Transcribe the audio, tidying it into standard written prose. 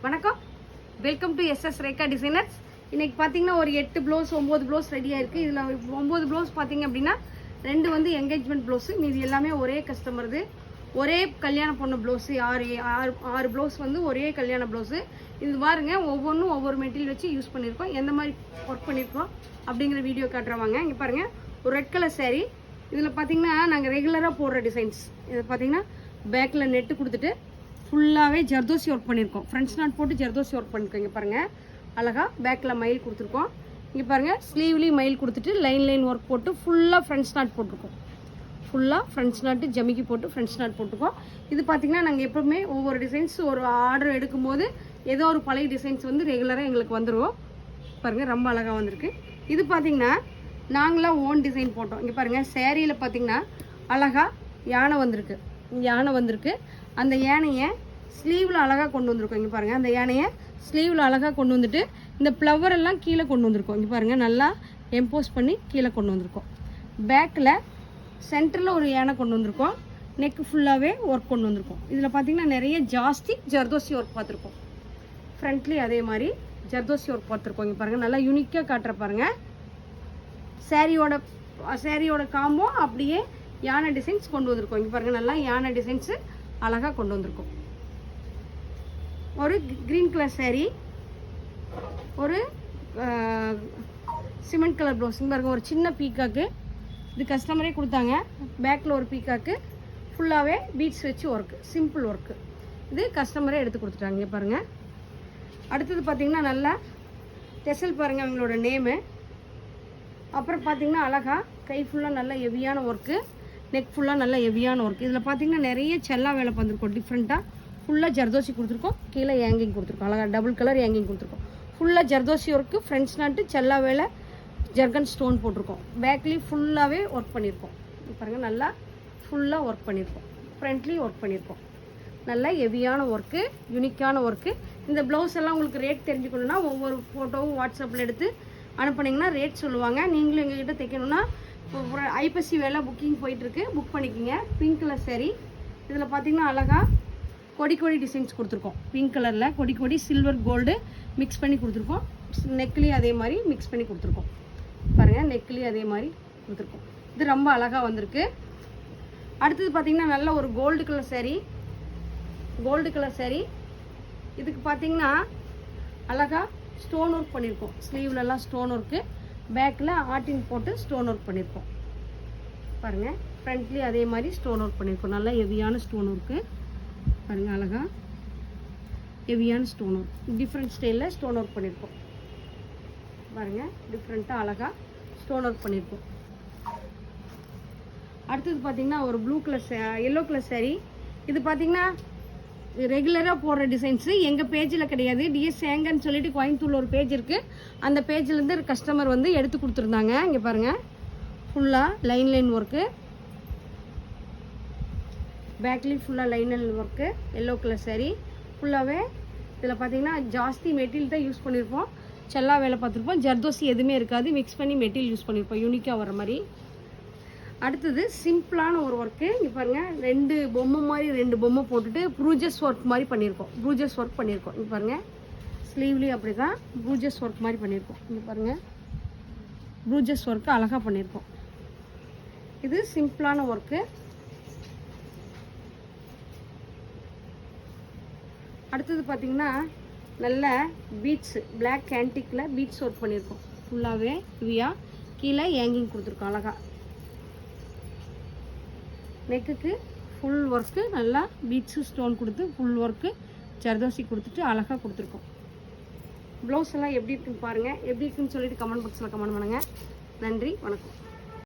வணக்கம், welcome to SS Rekha designers. இன்னைக்கு பார்த்தீங்கன்னா ஒரு 8 ப்ளவுஸ் 9 ப்ளவுஸ் ரெடியாக இருக்குது. இதில் 9 ப்ளவுஸ் பார்த்தீங்க அப்படின்னா 2 வந்து என்கேஜ்மெண்ட் ப்ளவுஸு, மீது எல்லாமே ஒரே கஸ்டமருது. ஒரே கல்யாண பொண்ணு ப்ளவுஸு, ஆறு ப்ளவுஸ் வந்து ஒரே கல்யாண ப்ளவுஸு. இது பாருங்க, ஒவ்வொன்றும் ஒவ்வொரு மெட்டீரியல் வச்சு யூஸ் பண்ணியிருக்கோம். எந்த மாதிரி ஒர்க் பண்ணியிருக்கோம் அப்படிங்கிற வீடியோ காட்டுறவாங்க. இங்கே பாருங்கள், ஒரு ரெட் கலர் சாரீ. இதில் பார்த்தீங்கன்னா நாங்கள் ரெகுலராக போடுற டிசைன்ஸ். இது பார்த்தீங்கன்னா பேக்கில் நெட்டு கொடுத்துட்டு ஃபுல்லாகவே ஜர்தோசி ஒர்க் பண்ணியிருக்கோம். ஃப்ரண்ட்ஸ் நாட் போட்டு ஜர்தோசி ஒர்க் பண்ணியிருக்கோம். இங்கே பாருங்கள், அழகாக பேக்கில் மயில் கொடுத்துருக்கோம். இங்கே பாருங்கள், ஸ்லீவ்லேயும் மயில் கொடுத்துட்டு லைன் ஒர்க் போட்டு ஃபுல்லாக ஃப்ரண்ட்ஸ் நாட் போட்டிருக்கோம். ஃபுல்லாக ஃப்ரண்ட்ஸ் நாட்டு ஜமிக்கி போட்டு ஃப்ரண்ட்ஸ் நாட் போட்டிருக்கோம். இது பார்த்திங்கன்னா நாங்கள் எப்போவுமே ஒவ்வொரு டிசைன்ஸ் ஒரு ஆர்டர் எடுக்கும்போது ஏதோ ஒரு பழைய டிசைன்ஸ் வந்து ரெகுலராக எங்களுக்கு வந்துடுவோம். பாருங்கள், ரொம்ப அழகாக வந்திருக்கு. இது பார்த்திங்கன்னா நாங்களாம் ஓன் டிசைன் போட்டோம். இங்கே பாருங்கள், சேரீயில் பார்த்திங்கன்னா அழகாக யானை வந்திருக்கு. அந்த யானையை ஸ்லீவில் அழகாக கொண்டு வந்திருக்கோம். இங்கே பாருங்கள், அந்த யானையை ஸ்லீவில் அழகாக கொண்டு வந்துட்டு இந்த ஃப்ளவர் எல்லாம் கீழே கொண்டு வந்திருக்கோம். இங்கே பாருங்கள், நல்லா எம்போஸ் பண்ணி கீழே கொண்டு வந்திருக்கோம். பேக்கில் சென்டரில் ஒரு யானை கொண்டு வந்திருக்கோம். நெக்கு ஃபுல்லாகவே ஒர்க் கொண்டு வந்திருக்கோம். இதில் பார்த்திங்கன்னா நிறைய ஜாஸ்தி ஜர்தோசி ஒர்க் பார்த்துருக்கோம். ஃப்ரண்ட்லேயும் அதே மாதிரி ஜர்தோசி ஒர்க் பார்த்துருக்கோம். இங்கே பாருங்கள், நல்லா யூனிக்காக காட்டுற பாருங்கள். சாரியோட காம்போ அப்படியே யானை டிசைன்ஸ் கொண்டு வந்திருக்கோம். இங்கே பாருங்கள், நல்லா யானை டிசைன்ஸு அழகாக கொண்டு வந்திருக்கோம். ஒரு க்ரீன் கலர் சாரீ, ஒரு சிமெண்ட் கலர் ப்ளவுஸ். இங்கே பாருங்கள், ஒரு சின்ன பீக்காக்கு. இது கஸ்டமரே கொடுத்தாங்க. பேக்கில் ஒரு பீக்காக்கு, ஃபுல்லாகவே பீட்ஸ் வச்சு ஒர்க்கு, சிம்பிள் ஒர்க்கு. இது கஸ்டமரே எடுத்து கொடுத்துட்டாங்க. இங்கே பாருங்கள். அடுத்தது பார்த்திங்கன்னா நல்லா டெசல் பாருங்கள், அவங்களோட நேமு. அப்புறம் பார்த்திங்கன்னா அழகாக கை ஃபுல்லாக நல்லா ஹெவியான ஒர்க்கு, நெக் ஃபுல்லாக நல்லா ஹெவியான ஒர்க். இதில் பார்த்திங்கன்னா நிறைய செல்லா வேலை பண்ணிருக்கோம். டிஃப்ரெண்ட்டாக ஃபுல்லாக ஜர்தோசி கொடுத்துருக்கோம். கீழே ஏங்கிங் கொடுத்துருக்கோம். அழகாக டபுள் கலர் ஏங்கிங் கொடுத்துருக்கோம். ஃபுல்லாக ஜர்தோசி ஒர்க்கு, ஃப்ரண்ட்ஸ் நாட்டு செல்லா வேலை, ஜர்கன் ஸ்டோன் போட்டிருக்கோம். பேக்லேயும் ஃபுல்லாகவே ஒர்க் பண்ணியிருக்கோம். பாருங்கள், நல்லா ஃபுல்லாக ஒர்க் பண்ணியிருக்கோம். ஃப்ரண்ட்லேயும் ஒர்க் பண்ணியிருக்கோம். நல்லா ஹெவியான ஒர்க்கு, யூனிக்கான ஒர்க்கு. இந்த ப்ளவுஸ் எல்லாம் உங்களுக்கு ரேட் தெரிஞ்சுக்கணுன்னா ஒவ்வொரு ஃபோட்டோவும் வாட்ஸ்அப்பில் எடுத்து அனுப்புனீங்கன்னா ரேட் சொல்லுவாங்க. நீங்களும் எங்ககிட்ட தைக்கணுன்னா ஐப்பசி வேலை புக்கிங் போயிட்டுருக்கு, புக் பண்ணிக்கோங்க. Pink colour sari. இதில் பார்த்திங்கன்னா அழகாக கொடி டிசைன்ஸ் கொடுத்துருக்கோம். பிங்க் கலரில் கொடி சில்வர் கோல்டு மிக்ஸ் பண்ணி கொடுத்துருக்கோம். நெக்லேயும் அதே மாதிரி மிக்ஸ் பண்ணி கொடுத்துருக்கோம். பாருங்கள், நெக்லேயும் அதே மாதிரி கொடுத்துருக்கோம். இது ரொம்ப அழகாக வந்திருக்கு. அடுத்தது பார்த்திங்கன்னா நல்ல ஒரு கோல்டு கலர் சாரீ. இதுக்கு பார்த்திங்கன்னா அழகாக ஸ்டோன் ஒர்க் பண்ணியிருக்கோம். ஸ்லீவ்லலாம் ஸ்டோன் ஒர்க்கு, பேக்கில் ஆட்டின் போட்டு ஸ்டோன் ஒர்க் பண்ணியிருக்கோம். பாருங்கள், ஃப்ரண்ட்லேயும் அதே மாதிரி ஸ்டோன் ஒர்க் பண்ணியிருக்கோம். நல்லா ஹெவியான ஸ்டோன் ஒர்க்கு. பாருங்கள், அழகாக ஹெவியான ஸ்டோன் ஒர்க், டிஃப்ரெண்ட் ஸ்டைலில் ஸ்டோன் ஒர்க் பண்ணியிருக்கோம். பாருங்கள், டிஃப்ரெண்ட்டாக அழகாக ஸ்டோன் ஒர்க் பண்ணியிருக்கோம். அடுத்தது பார்த்திங்கன்னா ஒரு எல்லோ கலர் சாரீ. இது பார்த்திங்கன்னா ரெகுலராக போடுற டிசைன்ஸு. எங்கள் பேஜில் கிடையாது. டிஎஸ் சேங்கன்னு சொல்லிட்டு கோயம்புத்தூரில் ஒரு பேஜ் இருக்குது. அந்த பேஜ்லேருந்து கஸ்டமர் வந்து எடுத்து கொடுத்துருந்தாங்க. இங்கே பாருங்கள், ஃபுல்லாக லைன் ஒர்க்கு, பேக்லேயும் ஃபுல்லாக line work. Yellow colour sari ஃபுல்லாகவே. இதில் பார்த்தீங்கன்னா ஜாஸ்தி மெட்டீரியல் தான் யூஸ் பண்ணியிருப்போம். செல்லா வேலை பார்த்துருப்போம். ஜர்தோசி எதுவுமே இருக்காது. மிக்ஸ் பண்ணி மெட்டீரியல் யூஸ் பண்ணியிருப்போம், யூனிக்காக வர மாதிரி. அடுத்தது சிம்பிளான ஒரு ஒர்க்கு. இங்கே பாருங்கள், 2 பொம்மை போட்டுட்டு ப்ரூஜஸ் ஒர்க் மாதிரி பண்ணியிருக்கோம். இங்கே பாருங்கள், ஸ்லீவ்லேயும் அப்படி தான் ப்ரூஜஸ் ஒர்க் மாதிரி பண்ணியிருக்கோம். இங்கே பாருங்கள், ப்ரூஜஸ் ஒர்க்கு அழகாக பண்ணியிருக்கோம். இது சிம்பிளான ஒர்க்கு. அடுத்தது பார்த்திங்கன்னா நல்ல பீட்ஸு, பிளாக் ஆன்டிக்கில் பீட்ஸ் ஒர்க் பண்ணியிருக்கோம். ஃபுல்லாகவே ஹெவியாக கீழே ஏங்கிங் கொடுத்துருக்கோம். அழகாக நெக்குக்கு ஃபுல் ஒர்க்கு, நல்லா பீட்ஸு ஸ்டோன் கொடுத்து ஃபுல் ஒர்க்கு ஜர்தோசி கொடுத்துட்டு அழகாக கொடுத்துருக்கோம். ப்ளவுஸ் எல்லாம் எப்படி இருக்குன்னு பாருங்கள். எப்படி இருக்குன்னு சொல்லிட்டு கமெண்ட் பாக்ஸில் கமெண்ட் பண்ணுங்கள். நன்றி, வணக்கம்.